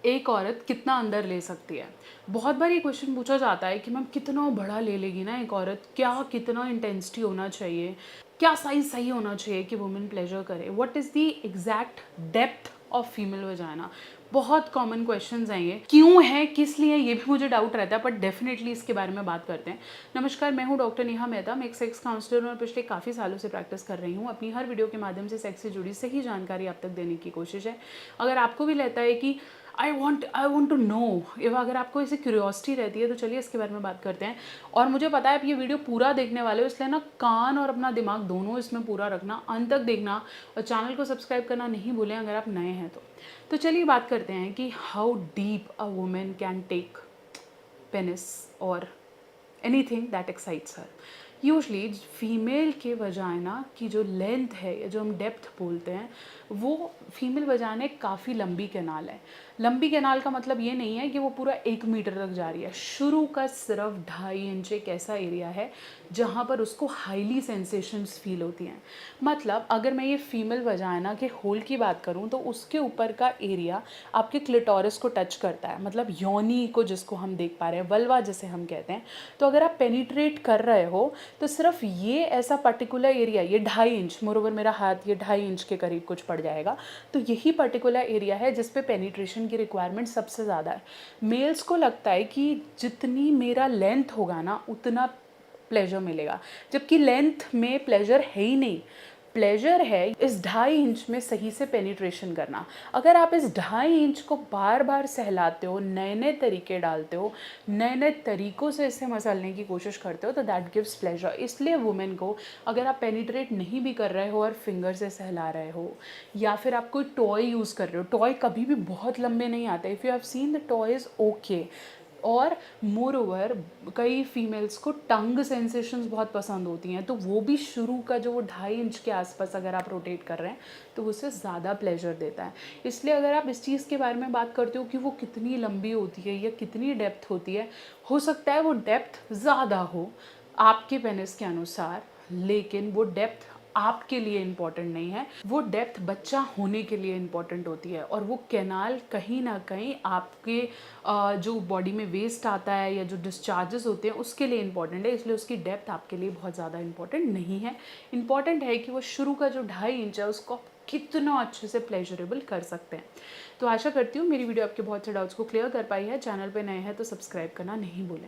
एक औरत कितना अंदर ले सकती है। बहुत बार ये क्वेश्चन पूछा जाता है कि मैम कितना बड़ा ले लेगी ना एक औरत, क्या कितना इंटेंसिटी होना चाहिए, क्या साइज सही होना चाहिए कि वुमेन प्लेजर करे, what is the exact depth of female vagina. बहुत कॉमन क्वेश्चंस हैं ये, क्यों है, किस लिए, ये भी मुझे डाउट रहता है, बट डेफिनेटली इसके बारे में बात करते हैं। नमस्कार, मैं हूँ डॉक्टर नेहा मेहता। मैं एक सेक्स काउंसलर और पिछले काफ़ी सालों से प्रैक्टिस कर रही हूँ। अपनी हर वीडियो के माध्यम से सेक्स से जुड़ी सही जानकारी आप तक देने की कोशिश है। अगर आपको भी लगता है कि आई वॉन्ट टू नो, अगर आपको ऐसी क्यूरियोसिटी रहती है तो चलिए इसके बारे में बात करते हैं। और मुझे पता है आप ये वीडियो पूरा देखने वाले हो, इसलिए ना कान और अपना दिमाग दोनों इसमें पूरा रखना, अंत तक देखना, और चैनल को सब्सक्राइब करना नहीं भूलें अगर आप नए हैं तो चलिए बात करते हैं कि how deep a women can take penis और anything that excites her. Usually female के वजाइना की जो लेंथ है या जो हम डेप्थ बोलते हैं, वो फीमेल वजाइना काफ़ी लंबी कैनाल है। लंबी कैनाल का मतलब ये नहीं है कि वो पूरा 1 मीटर तक जा रही है। शुरू का सिर्फ 2.5 इंच एक ऐसा एरिया है जहाँ पर उसको हाईली सेंसेशंस फील होती हैं। मतलब अगर मैं ये फीमेल वजाइना के होल की बात करूँ तो उसके ऊपर का एरिया आपके क्लिटोरिस को टच करता है, मतलब योनी को जिसको हम देख पा रहे हैं, वल्वा जिसे हम कहते हैं। तो अगर आप पेनिट्रेट कर रहे हो तो सिर्फ ये ऐसा पर्टिकुलर एरिया, ये 2.5 इंच, मोरोवर मेरा हाथ ये 2.5 इंच के करीब कुछ पड़ जाएगा, तो यही पर्टिकुलर एरिया है जिस पे पेनिट्रेशन की रिक्वायरमेंट सबसे ज़्यादा है। मेल्स को लगता है कि जितनी मेरा लेंथ होगा ना उतना प्लेजर मिलेगा, जबकि लेंथ में प्लेजर है ही नहीं। प्लेजर है इस 2.5 इंच में सही से पेनिट्रेशन करना। अगर आप इस 2.5 इंच को बार बार सहलाते हो, नए नए तरीके डालते हो, नए नए तरीक़ों से इसे मसलने की कोशिश करते हो, तो दैट गिव्स प्लेजर। इसलिए वुमेन को अगर आप पेनिट्रेट नहीं भी कर रहे हो और फिंगर से सहला रहे हो, या फिर आप कोई टॉय यूज़ कर रहे हो, टॉय कभी भी बहुत लंबे नहीं आते। If you have seen the toy is okay. और मोर ओवर कई फीमेल्स को टंग सेंसेशंस बहुत पसंद होती हैं, तो वो भी शुरू का जो वो 2.5 इंच के आसपास अगर आप रोटेट कर रहे हैं तो उससे ज़्यादा प्लेजर देता है। इसलिए अगर आप इस चीज़ के बारे में बात करते हो कि वो कितनी लंबी होती है या कितनी डेप्थ होती है, हो सकता है वो डेप्थ ज़्यादा हो आपके पेनिस के अनुसार, लेकिन वो डेप्थ आपके लिए इम्पॉर्टेंट नहीं है। वो डेप्थ बच्चा होने के लिए इम्पॉर्टेंट होती है, और वो कैनाल कहीं ना कहीं आपके जो बॉडी में वेस्ट आता है या जो डिस्चार्जेस होते हैं उसके लिए इम्पॉर्टेंट है। इसलिए उसकी डेप्थ आपके लिए बहुत ज़्यादा इम्पॉर्टेंट नहीं है। इम्पॉर्टेंट है कि वो शुरू का जो 2.5 इंच है उसको आप कितना अच्छे से प्लेजरेबल कर सकते हैं। तो आशा करती हूँ मेरी वीडियो आपके बहुत से डाउट्स को क्लियर कर पाई है। चैनल पे नए हैं तो सब्सक्राइब करना नहीं भूलें।